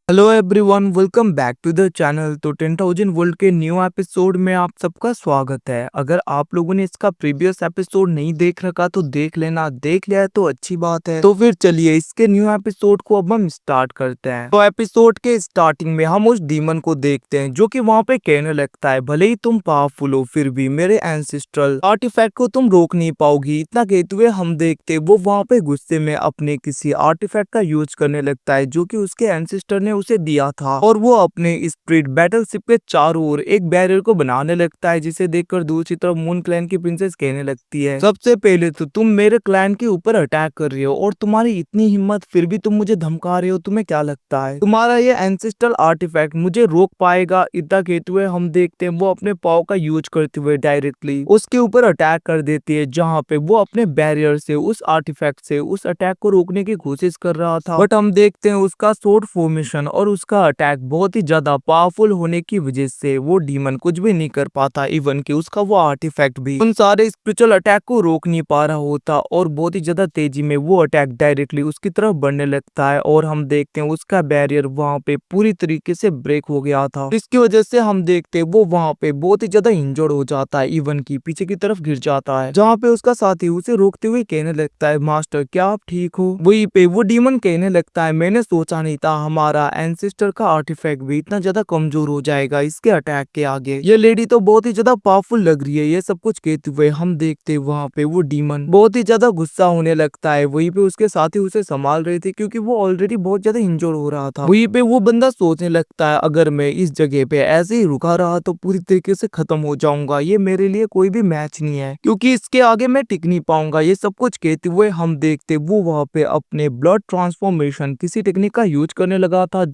Hello everyone, welcome back to the channel. तो 10,000 world के new episode में आप सबका स्वागत है। अगर आप लोगों ने इसका प्रीवियस एपिसोड नहीं देख रखा तो देख लेना, देख लिया है तो अच्छी बात है। तो फिर चलिए इसके न्यू एपिसोड को अब हम स्टार्ट करते हैं। तो एपिसोड के स्टार्टिंग में हम उस डीमन को देखते हैं जो कि वहाँ पे कहने लगता है, भले ही तुम पावरफुल हो फिर भी मेरे एंसेस्ट्रल आर्टिफैक्ट को तुम रोक नहीं पाओगी। इतना कहते हुए हम देखते वो वहाँ पे गुस्से में अपने किसी आर्टिफैक्ट का यूज करने लगता है जो कि उसके एंसेस्टर ने उसे दिया था, और वो अपने स्प्रिट बैटलशिप के चारों ओर एक बैरियर को बनाने लगता है, जिसे देखकर दूसरी तरफ मून क्लैन की प्रिंसेस कहने लगती है, सबसे पहले तो तुम मेरे क्लैन के ऊपर अटैक कर रही हो और तुम्हारी इतनी हिम्मत, फिर भी तुम मुझे धमका रहे हो। तुम्हें क्या लगता है तुम्हारा ये एंसेस्ट्रल आर्टिफैक्ट मुझे रोक पाएगा? इतना कहते हुए हम देखते हैं वो अपने पाव का यूज करते हुए डायरेक्टली उसके ऊपर अटैक कर देती है, जहाँ पे वो अपने बैरियर से उस आर्टिफैक्ट से उस अटैक को रोकने की कोशिश कर रहा था। बट हम देखते हैं उसका स्वॉर्ड फॉर्मेशन और उसका अटैक बहुत ही ज्यादा पावरफुल होने की वजह से वो डीमन कुछ भी नहीं कर पाता। इवन कि उसका वो आर्टिफैक्ट भी उन सारे स्पिरिचुअल अटैक को रोक नहीं पा रहा होता, और बहुत ही ज्यादा तेजी में वो अटैक डायरेक्टली उसकी तरफ बढ़ने लगता है। और हम देखते हैं उसका बैरियर वहां पे पूरी तरीके से ब्रेक हो गया था, इसकी वजह से हम देखते हैं वो वहां पे बहुत ही ज्यादा इंजर्ड हो जाता है, इवन की पीछे की तरफ गिर जाता है, जहाँ पे उसका साथी उसे रोकते हुए कहने लगता है, मास्टर क्या आप ठीक हो? वहीं पे वो डीमन कहने लगता है, मैंने सोचा नहीं था हमारा एंसेस्टर का आर्टिफैक्ट भी इतना ज्यादा कमजोर हो जाएगा इसके अटैक के आगे। ये लेडी तो बहुत ही ज्यादा पावरफुल लग रही है। ये सब कुछ कहते हुए हम देखते वहाँ पे वो डीमन बहुत ही ज्यादा गुस्सा होने लगता है। वहीं पे उसके साथी उसे संभाल रहे थे क्योंकि वो ऑलरेडी बहुत ज्यादा इंजोर हो रहा था। वहीं पे वो बंदा सोचने लगता है, अगर मैं इस जगह पे ऐसे ही रुका रहा तो पूरी तरीके से खत्म हो जाऊंगा। ये मेरे लिए कोई भी मैच नहीं है क्योंकि इसके आगे मैं टिक नहीं पाऊंगा। ये सब कुछ कहते हुए हम देखते वो वहाँ पे अपने ब्लड ट्रांसफॉर्मेशन किसी टेक्निक का यूज करने लगा था,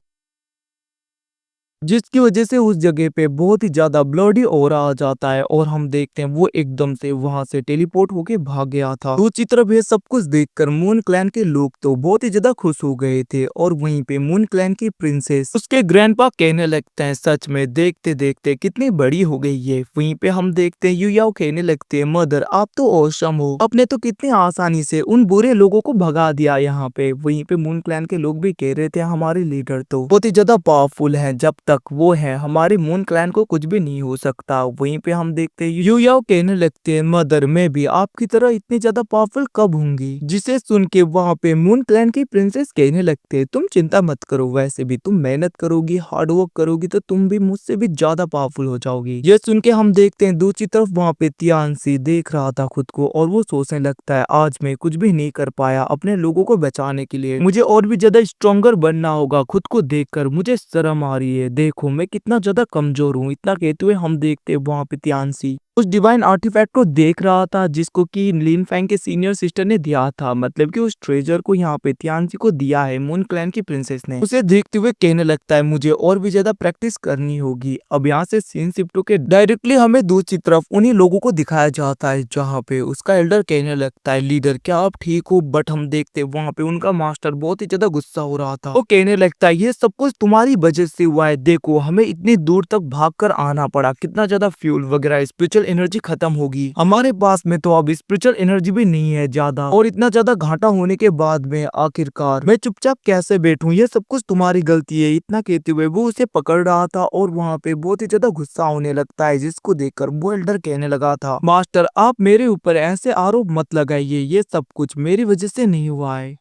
जिसकी वजह से उस जगह पे बहुत ही ज्यादा ब्लडी ऑरा आ जाता है, और हम देखते हैं वो एकदम से वहां से टेलीपोर्ट होके भाग गया था। दूसरी तरफ ये सब कुछ देखकर मून क्लैन के लोग तो बहुत ही ज्यादा खुश हो गए थे, और वहीं पे मून क्लैन की प्रिंसेस उसके ग्रैंडपा कहने लगते हैं, सच में देखते देखते कितनी बड़ी हो गई है। वहीं पे हम देखते हैं यूयाओ कहने लगते हैं, मदर आप तो औसम हो, आपने तो कितनी आसानी से उन बुरे लोगों को भगा दिया यहाँ पे। वहीं पे मून क्लैन के लोग भी कह रहे थे, हमारे लीडर तो बहुत ही ज्यादा पावरफुल है, जब तक वो है हमारे मून क्लैन को कुछ भी नहीं हो सकता। वहीं पे हम देखते हैं यूयाओ कहने लगते हैं, मदर मैं भी आपकी तरह इतनी ज्यादा पावरफुल कब होंगी? जिसे सुन के वहाँ पे मून क्लैन की प्रिंसेस कहने लगते हैं, तुम चिंता मत करो, वैसे भी तुम मेहनत करोगी, हार्ड वर्क करोगी तो तुम भी मुझसे भी ज्यादा पावरफुल हो जाओगी। ये सुन के हम देखते हैं दूसरी तरफ वहाँ पे तियानसी देख रहा था खुद को, और वो सोचने लगता है, आज मैं कुछ भी नहीं कर पाया अपने लोगों को बचाने के लिए, मुझे और भी ज्यादा स्ट्रॉन्गर बनना होगा। खुद को देखकर मुझे शर्म आ रही है, देखो मैं कितना ज्यादा कमजोर हूँ। इतना कहते हुए हम देखते हैं वहाँ पे तियानसी उस डिवाइन आर्टिफैक्ट को देख रहा था जिसको कि लिन फैंग के सीनियर सिस्टर ने दिया था, मतलब कि उस ट्रेजर को यहाँ पे तियानसी को दिया है मून क्लैन की प्रिंसेस ने। उसे देखते हुए कहने लगता है, मुझे और भी ज्यादा प्रैक्टिस करनी होगी। अब यहाँ से सीन शिफ्ट होके डायरेक्टली हमें दूसरी तरफ उन्हीं लोगों को दिखाया जाता है जहाँ पे उसका एल्डर कहने लगता है, लीडर क्या आप ठीक हो? बट हम देखते हैं वहाँ पे उनका मास्टर बहुत ही ज्यादा गुस्सा हो रहा था। वो कहने लगता है, ये सब कुछ तुम्हारी वजह से हुआ है, देखो हमें इतनी दूर तक भाग कर आना पड़ा, कितना ज्यादा फ्यूल वगैरह स्पिरिचुअल एनर्जी खत्म होगी हमारे पास में, तो अब स्पिरिचुअल एनर्जी भी नहीं है ज्यादा, और इतना ज्यादा घाटा होने के बाद में आखिरकार मैं चुपचाप कैसे बैठूं? ये सब कुछ तुम्हारी गलती है। इतना कहते हुए वो उसे पकड़ रहा था, और वहाँ पे बहुत ही ज्यादा गुस्सा होने लगता है, जिसको देखकर वो एल्डर कहने लगा था, मास्टर आप मेरे ऊपर ऐसे आरोप मत लगाइए, ये सब कुछ मेरी वजह से नहीं हुआ है।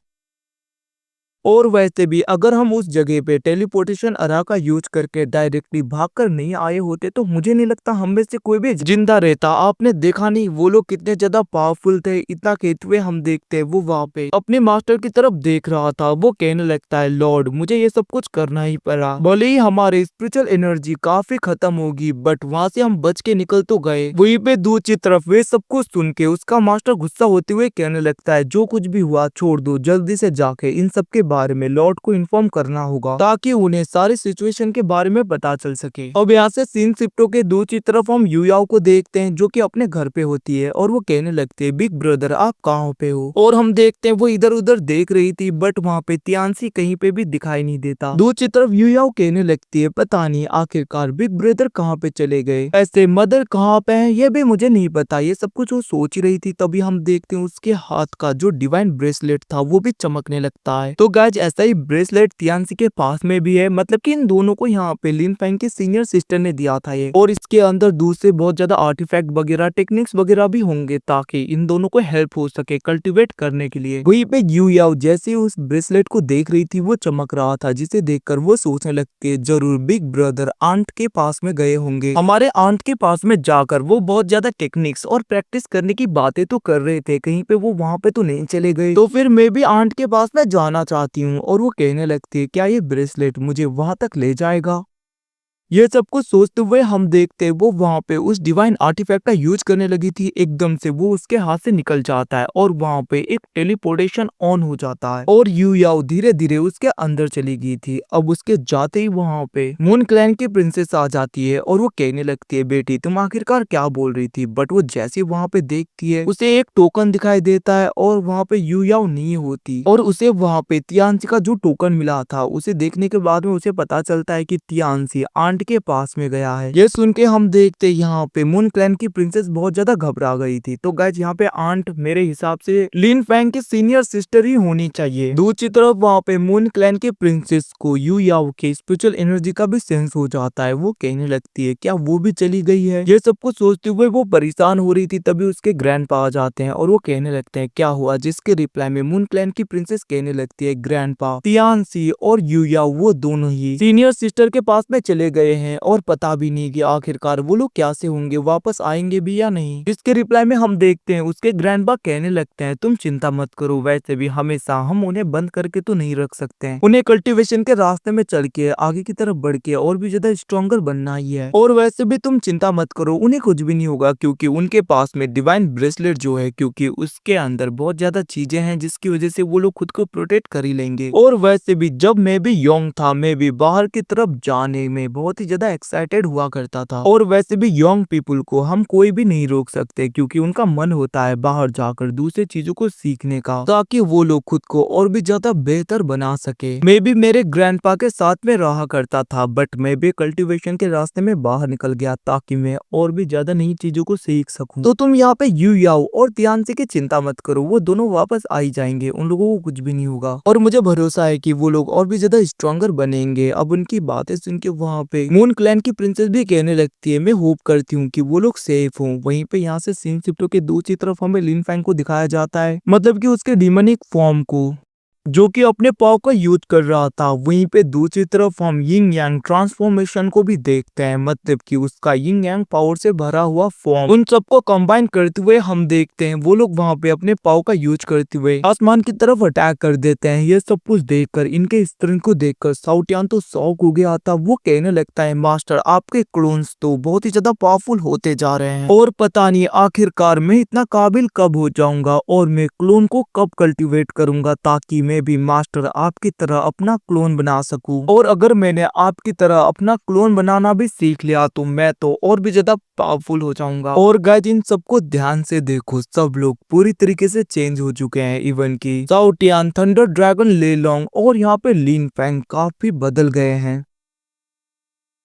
और वैसे भी अगर हम उस जगह पे टेलीपोर्टेशन अरा का यूज करके डायरेक्टली भागकर नहीं आए होते तो मुझे नहीं लगता हम में से कोई भी जिंदा रहता। आपने देखा नहीं वो लोग कितने ज्यादा पावरफुल थे। इतना कहते हुए हम देखते हैं वो वहाँ पे अपने मास्टर की तरफ देख रहा था। वो कहने लगता है, लॉर्ड मुझे ये सब कुछ करना ही पड़ा, भले ही हमारी स्पिरिचुअल एनर्जी काफी खत्म होगी, बट वहाँ से हम बच के निकल तो गए। वहीं पे दूसरी तरफ वे सब कुछ सुन के उसका मास्टर गुस्सा होते हुए कहने लगता है, जो कुछ भी हुआ छोड़ दो, जल्दी से जाके इन सब के बारे में लॉर्ड को इन्फॉर्म करना होगा ताकि उन्हें सारी सिचुएशन के बारे में पता चल सके। अब यहाँ से सीन शिफ्टों के दूसरी तरफ हम यूयाओ को देखते हैं जो कि अपने घर पे होती है, और वो कहने लगते हैं, बिग ब्रदर आप कहाँ पे हो? और हम देखते हैं वो इधर उधर देख रही थी, बट वहाँ पे तियानसी कहीं पे भी दिखाई नहीं देता। दूसरी तरफ यूयाओ कहने लगती है, पता नहीं आखिरकार बिग ब्रदर कहाँ पे चले गए, ऐसे मदर कहाँ पे है ये भी मुझे नहीं पता। ये सब कुछ वो सोच रही थी, तभी हम देखते हैं उसके हाथ का जो डिवाइन ब्रेसलेट था वो भी चमकने लगता है। तो गाइज ऐसा ही ब्रेसलेट तियानसी के पास में भी है, मतलब कि इन दोनों को यहाँ पे लिन फैंग के सीनियर सिस्टर ने दिया था ये, और इसके अंदर दूसरे बहुत ज्यादा आर्टिफैक्ट वगैरह टेक्निक्स वगैरह भी होंगे ताकि इन दोनों को हेल्प हो सके कल्टीवेट करने के लिए। वहीं पे यू याओ जैसे उस ब्रेसलेट को देख रही थी वो चमक रहा था, जिसे देखकर वो सोचने लगती है जरूर बिग ब्रदर आंट के पास में गए होंगे। हमारे आंट के पास में जाकर वो बहुत ज्यादा टेक्निक्स और प्रैक्टिस करने की बातें तो कर रहे थे, कहीं पे वो वहां पे तो नहीं चले गए, तो फिर मैं भी आंट के पास में जाना चाहती हूँ। और वो कहने लगती है क्या ये ब्रेसलेट मुझे वहां तक ले जाएगा। ये सब कुछ सोचते हुए हम देखते वो वहां पे उस डिवाइन आर्टिफैक्ट का यूज करने लगी थी, एकदम से वो उसके हाथ से निकल जाता है और वहां पे एक टेलीपोर्टेशन ऑन हो जाता है और यू याओ धीरे धीरे उसके अंदर चली गई थी। अब उसके जाते ही वहां पे मून क्लैन की प्रिंसेस आ जाती है और वो कहने लगती है बेटी तुम आखिरकार क्या बोल रही थी, बट वो जैसे वहां पे देखती है उसे एक टोकन दिखाई देता है और वहां पे यू याओ नहीं होती, और उसे वहां पे तियानसी का जो टोकन मिला था उसे देखने के बाद में उसे पता चलता है कि तियानसी आंट के पास में गया है। ये सुन के हम देखते यहाँ पे मून क्लैन की प्रिंसेस बहुत ज्यादा घबरा गई थी। तो गाइस यहाँ पे आंट मेरे हिसाब से लिन फैंग की सीनियर सिस्टर ही होनी चाहिए। दूसरी तरफ वहाँ पे मून क्लैन के प्रिंसेस को यू याओ के स्पिरिचुअल एनर्जी का भी सेंस हो जाता है। वो कहने लगती है क्या वो भी चली गई है। ये सब कुछ सोचते हुए वो परेशान हो रही थी, तभी उसके ग्रैंडपा आ जाते हैं और वो कहने लगते हैं क्या हुआ, जिसके रिप्लाई में मून क्लैन की प्रिंसेस कहने लगती है ग्रैंडपा तियानसी और यू याओ वो दोनों ही सीनियर सिस्टर के पास में चले गए हैं और पता भी नहीं कि आखिरकार वो लोग क्या से होंगे, वापस आएंगे भी या नहीं। जिसके रिप्लाई में हम देखते हैं उसके ग्रैंडपा कहने लगते हैं तुम चिंता मत करो, वैसे भी हमेशा हम उन्हें बंद करके तो नहीं रख सकते हैं, उन्हें कल्टीवेशन के रास्ते में चल के आगे की तरफ बढ़ के और भी ज्यादा स्ट्रॉन्गर बनना ही है। और वैसे भी तुम चिंता मत करो, उन्हें कुछ भी नहीं होगा क्योंकि उनके पास में डिवाइन ब्रेसलेट जो है, क्योंकि उसके अंदर बहुत ज्यादा चीजें हैं जिसकी वजह से वो लोग खुद को प्रोटेक्ट कर ही लेंगे। और वैसे भी जब मैं भी यंग था मैं भी बाहर की तरफ जाने में बहुत ही ज्यादा एक्साइटेड हुआ करता था, और वैसे भी यंग पीपल को हम कोई भी नहीं रोक सकते क्योंकि उनका मन होता है बाहर जाकर दूसरे चीजों को सीखने का, ताकि वो लोग खुद को और भी ज्यादा बेहतर बना सके। मैं भी मेरे ग्रैंडपा के साथ में रहा करता था, बट मैं भी कल्टीवेशन के रास्ते में बाहर निकल गया ताकि मैं और भी ज्यादा नई चीजों को सीख सकूं। तो तुम यहाँ पे यू याओ और तियानसी की चिंता मत करो, वो दोनों वापस आ ही जाएंगे, उन लोगों को कुछ भी नहीं होगा और मुझे भरोसा है कि वो लोग और भी ज्यादा स्ट्रॉन्गर बनेंगे। अब उनकी बातें सुन के वहाँ पे मून क्लैन की प्रिंसेस भी कहने लगती है मैं होप करती हूँ कि वो लोग सेफ हों। वहीं पे यहाँ से सीन शिफ्टों के दूसरी तरफ हमें लिन फैंग को दिखाया जाता है, मतलब कि उसके डिमोनिक फॉर्म को, जो कि अपने पाव का यूज कर रहा था। वहीं पे दूसरी तरफ हम यिंग यांग ट्रांसफॉर्मेशन को भी देखते हैं, मतलब कि उसका यिंग यांग पावर से भरा हुआ फॉर्म। उन सबको कंबाइन करते हुए हम देखते हैं वो लोग वहां पे अपने पाव का यूज करते हुए आसमान की तरफ अटैक कर देते हैं। ये सब कुछ देखकर, इनके स्ट्रेंथ को देखकर साउटियान तो शॉक हो गया था। वो कहने लगता है मास्टर आपके क्लोन्स तो बहुत ही ज्यादा पावरफुल होते जा रहे हैं और पता नहीं आखिरकार मैं इतना काबिल कब हो जाऊंगा और मैं क्लोन को कब कल्टीवेट करूंगा ताकि मैं भी मास्टर आपकी तरह अपना क्लोन बना सकूं। और अगर मैंने आपकी तरह अपना क्लोन बनाना भी सीख लिया तो मैं तो और भी ज्यादा पावरफुल हो जाऊंगा। और गाइस इन सबको ध्यान से देखो, सब लोग पूरी तरीके से चेंज हो चुके हैं, इवन की साउटियान, थंडर ड्रैगन, ले लॉन्ग और यहाँ पे लिन फैंग काफी बदल गए हैं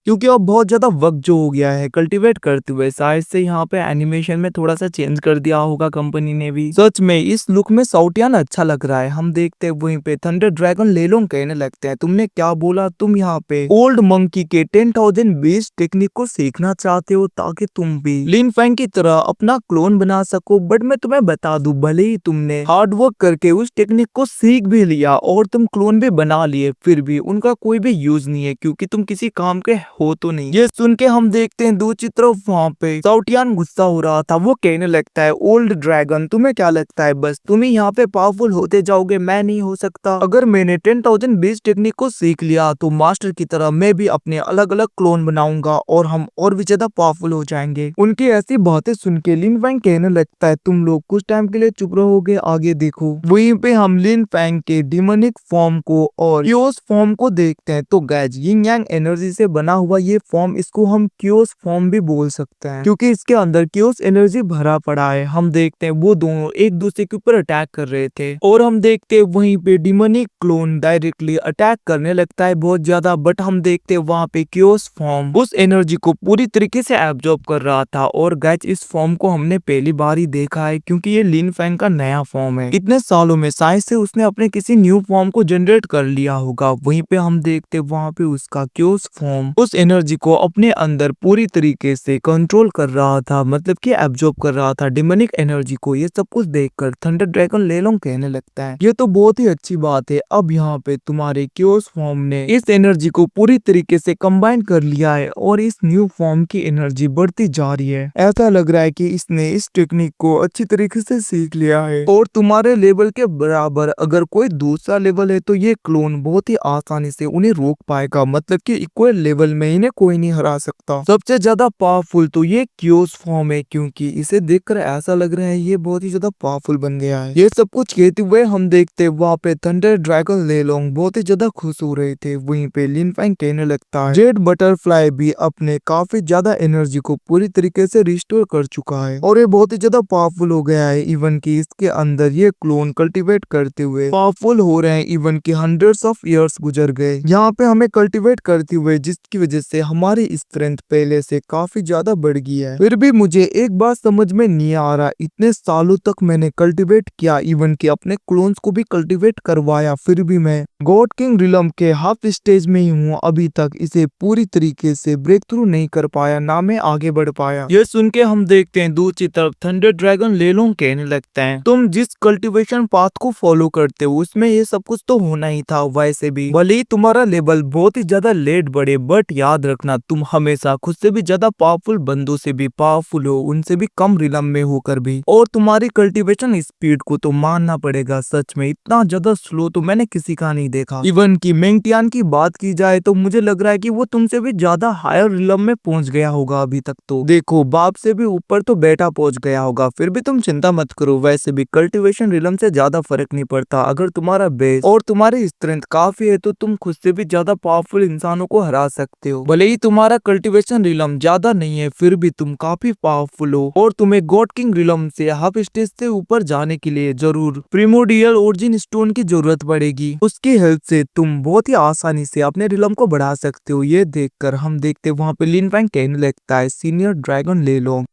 क्योंकि अब बहुत ज्यादा वक्त जो हो गया है कल्टीवेट करते हुए। शायद से यहाँ पे एनिमेशन में थोड़ा सा चेंज कर दिया होगा कंपनी ने भी। सच में इस लुक में साउटियान अच्छा लग रहा है। हम देखते हैं वहीं पे थंडर ड्रैगन लेलोंग कहने लगते हैं तुमने क्या बोला, तुम यहाँ पे ओल्ड मंकी के 10,000 बेस्ड टेक्निक को सीखना चाहते हो ताकि तुम भी लिन फैंग की तरह अपना क्लोन बना सको। बट मैं तुम्हें बता दूं, भले ही तुमने हार्ड वर्क करके उस टेक्निक को सीख भी लिया और तुम क्लोन भी बना लिए, फिर भी उनका कोई भी यूज नहीं है क्योंकि तुम किसी काम के हो तो नहीं। ये सुन के हम देखते हैं दूसरी तरफ वहाँ पे साउटियान गुस्सा हो रहा था। वो कहने लगता है ओल्ड ड्रैगन तुम्हें क्या लगता है बस तुम ही यहाँ पे पावरफुल होते जाओगे, मैं नहीं हो सकता। अगर मैंने 10,000 बेस टेक्निक को सीख लिया तो मास्टर की तरह मैं भी अपने अलग अलग क्लोन बनाऊंगा और हम और भी ज्यादा पावरफुल हो जाएंगे। उनकी ऐसी बातें सुन के लिन फैंग कहने लगता है तुम लोग कुछ टाइम के लिए चुप रहोगे, आगे देखो। वहीं पे हम लिन फैंग के डिमोनिक फॉर्म को और योस फॉर्म को देखते हैं। तो गाइस यिंग यांग एनर्जी से बना हुआ ये फॉर्म, इसको हम क्योस फॉर्म भी बोल सकते हैं क्योंकि इसके अंदर क्योस एनर्जी भरा पड़ा है। हम देखते हैं वो दोनों एक दूसरे के ऊपर अटैक कर रहे थे और हम देखते हैं वहीं पे डिमोनिक क्लोन डायरेक्टली अटैक करने लगता है बहुत ज्यादा, बट हम देखते हैं वहां पे क्योस फॉर्म उस एनर्जी को पूरी तरीके से एब्जॉर्ब कर रहा था। और गाइस इस फॉर्म को हमने पहली बार ही देखा है क्योंकि ये लिन फैंग का नया फॉर्म है। इतने सालों में साइंस से उसने अपने किसी न्यू फॉर्म को जनरेट कर लिया होगा। वहीं पे हम देखते वहां पे उसका क्योस फॉर्म उस एनर्जी को अपने अंदर पूरी तरीके से कंट्रोल कर रहा था, मतलब कि एब्जॉर्ब कर रहा था डिमोनिक एनर्जी को। ये सब कुछ देखकर थंडर ड्रैगन लेलोंग कहने लगता है ये तो बहुत ही अच्छी बात है, अब यहाँ पे तुम्हारे क्योस फॉर्म ने इस एनर्जी को पूरी तरीके से कंबाइन कर लिया है और इस न्यू फॉर्म की एनर्जी बढ़ती जा रही है। ऐसा लग रहा है कि इसने इस टेक्निक को अच्छी तरीके से सीख लिया है और तुम्हारे लेवल के बराबर अगर कोई दूसरा लेवल है तो ये क्लोन बहुत ही आसानी से उन्हें रोक पाएगा, मतलब कि इक्वल लेवल में इन्हें कोई नहीं हरा सकता। सबसे ज्यादा पावरफुल तो ये क्योस फॉर्म है क्योंकि इसे देखकर ऐसा लग रहा है ये बहुत ही ज्यादा पावरफुल बन गया है। ये सब कुछ कहते हुए हम देखते वहाँ पे थंडर ड्रैगन लेलोंग बहुत ही ज्यादा खुश हो रहे थे। वहीं पे लिन फैंग कहने लगता है जेड बटरफ्लाई भी अपने काफी ज्यादा एनर्जी को पूरी तरीके से रिस्टोर कर चुका है और ये बहुत ही ज्यादा पावरफुल हो गया है। इवन की इसके अंदर ये क्लोन कल्टीवेट करते हुए पावरफुल हो रहे हैं। इवन की हंड्रेड्स ऑफ इयर्स गुजर गए यहाँ पे हमें कल्टीवेट करते हुए, जिसकी वजह से हमारी स्ट्रेंथ पहले से काफी ज्यादा बढ़ गई है। फिर भी मुझे एक बात समझ में नहीं आ रहा, इतने सालों तक मैंने कल्टीवेट किया, इवन की अपने क्लोन्स को भी कल्टीवेट करवाया, फिर भी मैं गॉड किंग रिलम के हाफ स्टेज में ही हूँ। अभी तक इसे पूरी तरीके से ब्रेक थ्रू नहीं कर पाया, ना मैं आगे बढ़ पाया। ये सुन के हम देखते हैं दूसरी तरफ थंडर ड्रैगन लेलोंग कहने लगता है तुम जिस कल्टीवेशन पाथ को फॉलो करते हो उसमें ये सब कुछ तो होना ही था। वैसे भी भले ही तुम्हारा लेवल बहुत ही ज्यादा लेट बढ़े, बट याद रखना तुम हमेशा खुद से भी ज्यादा पावरफुल बंदों से भी पावरफुल हो, उनसे भी कम रिलम में होकर भी। और तुम्हारी कल्टीवेशन स्पीड को तो मानना पड़ेगा, सच में इतना ज्यादा स्लो तो मैंने किसी का नहीं देखा। इवन की मेंगटियान की बात की जाए तो मुझे लग रहा है कि वो तुमसे भी ज्यादा हायर रिलम में पहुंच गया होगा अभी तक। तो देखो बाप से भी ऊपर तो बेटा पहुंच गया होगा, फिर भी तुम चिंता मत करो। वैसे भी कल्टीवेशन रिलम से ज्यादा फर्क नहीं पड़ता, अगर तुम्हारा बेस और तुम्हारी स्ट्रेंथ काफी है तो तुम खुद से भी ज्यादा पावरफुल इंसानों को हरा सकते हो। भले ही तुम्हारा कल्टीवेशन रिलम ज्यादा नहीं है, फिर भी तुम काफी पावरफुल हो और तुम्हें गॉड किंग रिलम से हाफ स्टेज से ऊपर जाने के लिए जरूर प्रिमोडियल ओरिजिन स्टोन की जरूरत पड़ेगी। उसकी हेल्प से तुम बहुत ही आसानी से अपने रिलम को बढ़ा सकते हो। ये देखकर हम देखते वहाँ पे लिन फैंग कहने लगता है सीनियर ड्रैगन लेलोंग,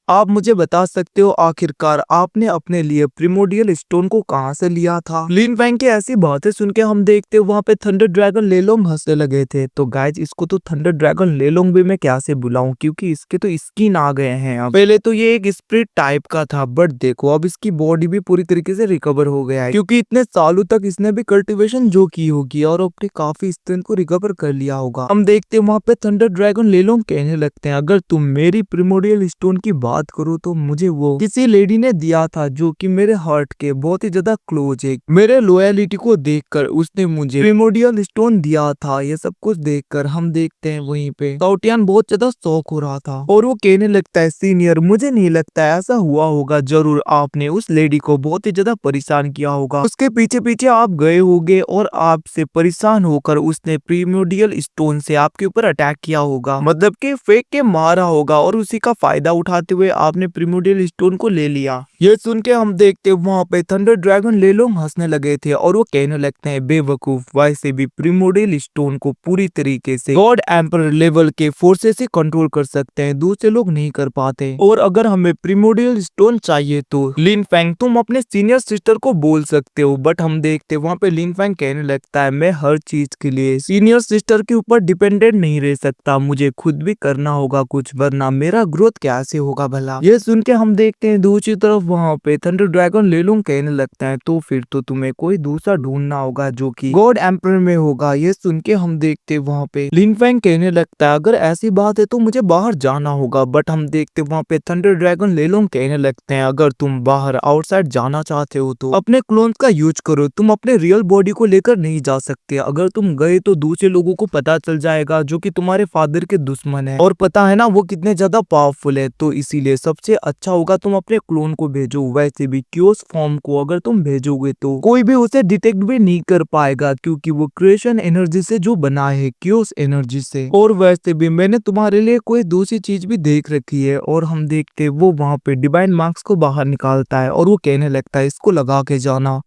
आप मुझे बता सकते हो आखिरकार आपने अपने लिए प्रिमोडियल स्टोन को कहां से लिया था। लिन फैंग की ऐसी बातें सुन के हम देखते वहां पे थंडर ड्रैगन लेलोंग हंसने लगे थे। तो गाइज इसको तो थंडर ड्रैगन लेलोंग भी मैं क्या से बुलाऊं क्योंकि इसके तो स्किन आ गए हैं। अब पहले तो ये एक स्प्रिट टाइप का था, बट देखो अब इसकी बॉडी भी पूरी तरीके से रिकवर हो गया है क्योंकि इतने सालों तक इसने भी कल्टिवेशन जो की होगी और अपनी काफी स्ट्रेंथ को रिकवर कर लिया होगा। हम देखते वहां पे थंडर ड्रैगन लेलोंग कहने लगते हैं अगर तुम मेरी प्रिमोडियल स्टोन की बात करो तो मुझे वो किसी लेडी ने दिया था जो कि मेरे हार्ट के बहुत ही ज्यादा क्लोज है। मेरे लॉयलिटी को देखकर उसने मुझे प्रिमोडियल स्टोन दिया था। ये सब कुछ देखकर हम देखते हैं वहीं पे साउटियान बहुत ज्यादा शौक हो रहा था और वो कहने लगता है सीनियर मुझे नहीं लगता ऐसा हुआ होगा, जरूर आपने उस लेडी को बहुत ही ज्यादा परेशान किया होगा, उसके पीछे पीछे आप गए होगे और आपसे परेशान होकर उसने प्रिमोडियल स्टोन से आपके ऊपर अटैक किया होगा, मतलब कि फेंक के मारा होगा और उसी का फायदा उठाते हुए आपने प्रिमोडियल स्टोन को ले लिया। ये सुन के हम देखते वहाँ पे थंडर ड्रैगन लेलोंग हंसने लगे थे और वो कहने लगते हैं बेवकूफ, वैसे भी प्रिमोडियल स्टोन को पूरी तरीके से गॉड एम्परर लेवल के फोर्सेस से कंट्रोल कर सकते हैं, दूसरे लोग नहीं कर पाते। और अगर हमें प्रिमोडियल स्टोन चाहिए तो लिन फैंग तुम अपने सीनियर सिस्टर को बोल सकते हो, बट हम देखते वहाँ पे लिन फैंग कहने लगता है मैं हर चीज के लिए सीनियर सिस्टर के ऊपर डिपेंडेंट नहीं रह सकता, मुझे खुद भी करना होगा कुछ, वरना मेरा ग्रोथ कैसे होगा भला। ये सुन के हम देखते हैं दूसरी तरफ वहाँ पे थंडर ड्रैगन लेलोंग कहने लगता है तो फिर तो तुम्हें कोई दूसरा ढूंढना होगा जो कि गॉड एम्परर में होगा। ये सुन के हम देखते वहाँ पे लिन फैंग कहने लगता है अगर ऐसी बात है तो मुझे बाहर जाना होगा, बट हम देखते वहाँ पे थंडर ड्रैगन लेलोंग कहने लगते हैं अगर तुम बाहर आउटसाइड जाना चाहते हो तो अपने क्लोन्स का यूज करो, तुम अपने रियल बॉडी को लेकर नहीं जा सकते, अगर तुम गए तो दूसरे लोगों को पता चल जाएगा जो कि तुम्हारे फादर के दुश्मन है और पता है ना वो कितने ज्यादा पावरफुल है, तो इसी इसीलिए सबसे अच्छा होगा तुम अपने क्लोन को भेजो। वैसे भी क्योस फॉर्म को अगर तुम भेजोगे तो कोई भी उसे डिटेक्ट भी नहीं कर पाएगा, क्योंकि वो क्रिएशन एनर्जी से जो बना है, क्योस एनर्जी से। और वैसे भी मैंने तुम्हारे लिए कोई दूसरी चीज भी देख रखी है। और हम देखते वो वहां पे डिवाइन मार्क्स को बाहर निकालता है और वो कहने लगता है इसको लगा के जाना।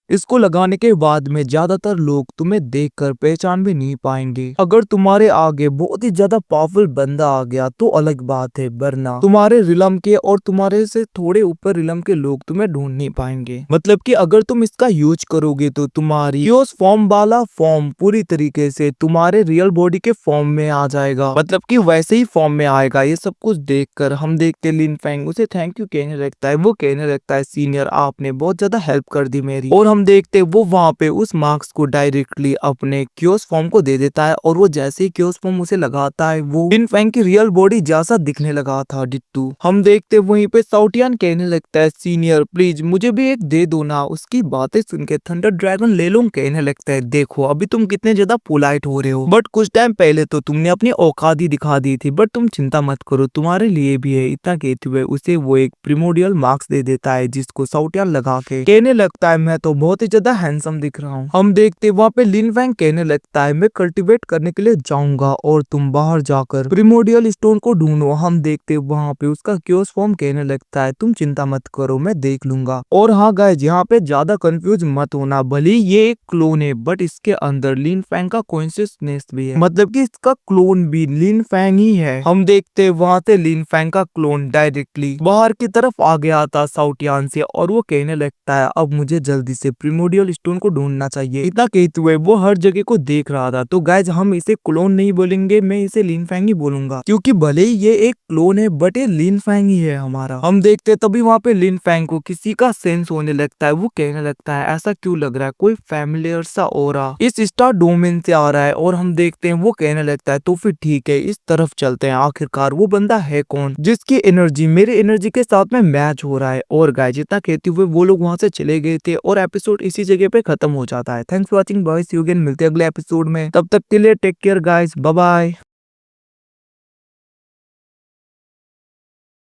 इसको लगाने के बाद में ज्यादातर लोग तुम्हें देखकर पहचान भी नहीं पाएंगे। अगर तुम्हारे आगे बहुत ही ज्यादा पावरफुल बंदा आ गया तो अलग बात है, वरना तुम्हारे रिलम के और तुम्हारे से थोड़े ऊपर रिलम के लोग तुम्हें ढूंढ नहीं पाएंगे। मतलब कि अगर तुम इसका यूज करोगे तो तुम्हारी क्योस फॉर्म वाला फॉर्म पूरी तरीके से तुम्हारे रियल बॉडी के फॉर्म में आ जाएगा, मतलब कि वैसे ही फॉर्म में आएगा। ये सब कुछ देखकर हम देखते लिन फैंग उसे थैंक यू कहने लगता है। वो कहने लगता है सीनियर, आपने बहुत ज्यादा हेल्प कर दी मेरी। और हम देखते वो वहां पे उस मार्क्स को डायरेक्टली अपने क्योस फॉर्म को दे देता है। और वो जैसे ही क्योस फॉर्म उसे लगाता है वो लिन फैंग की रियल बॉडी जैसा दिखने लगा था, डिट्टू। हम देखते वहीं पे साउटियान कहने लगता है सीनियर प्लीज मुझे भी एक दे दो ना। उसकी बातें सुन के थंडर ड्रैगन लेलोंग कहने लगता है देखो अभी तुम कितने ज्यादा पोलाइट हो रहे हो, बट कुछ टाइम पहले तो तुमने अपनी औकात ही दिखा दी थी। बट तुम चिंता मत करो, तुम्हारे लिए भी है। इतना कहते हुए उसे वो एक प्रिमोडियल मार्क्स दे देता है, जिसको साउटियान लगा के कहने लगता है मैं तो बहुत ही ज्यादा हैंडसम दिख रहा हूँ। हम देखते वहाँ पे लिन फैंग कहने लगता है मैं कल्टीवेट करने के लिए जाऊंगा और तुम बाहर जाकर प्रिमोडियल स्टोन को ढूंढो। हम देखते वहाँ पे उसका क्योस फॉर्म कहने लगता है तुम चिंता मत करो मैं देख लूंगा। और हाँ गाइस, यहाँ पे ज्यादा कंफ्यूज मत होना, भले ये एक क्लोन है बट इसके अंदर लिन फैंग का कॉन्शियसनेस भी है, मतलब कि इसका क्लोन भी लिन फैंग ही है। हम देखते वहाँ से लिन फैंग का क्लोन डायरेक्टली बाहर की तरफ आ गया था साउटियान से। और वो कहने लगता है अब मुझे जल्दी से प्रिमोडियल स्टोन को ढूंढना चाहिए। इतना कहते हुए वो हर जगह को देख रहा था। तो गाइज हम इसे क्लोन नहीं बोलेंगे, मैं इसे लिन फैंग ही बोलूंगा, क्योंकि भले ही ये एक क्लोन है बट ये लिन फैंग ही है हमारा। हम देखते तभी वहाँ पे लिन फैंग को किसी का सेंस होने लगता है। वो कहने लगता है ऐसा क्यों लग रहा है, कोई फैमिलियर सा ऑरा इस स्टार डोमेन से आ रहा है। और हम देखते हैं वो कहने लगता है तो फिर ठीक है इस तरफ चलते हैं, आखिरकार वो बंदा है कौन जिसकी एनर्जी मेरे एनर्जी के साथ में मैच हो रहा है। और गाइज इतना कहते हुए वो लोग वहां से चले गए थे और एपिसोड इसी जगह पे खत्म हो जाता है। Thanks for watching boys, see you again, मिलते हैं अगले एपिसोड में। तब तक के लिए take care guys, bye bye.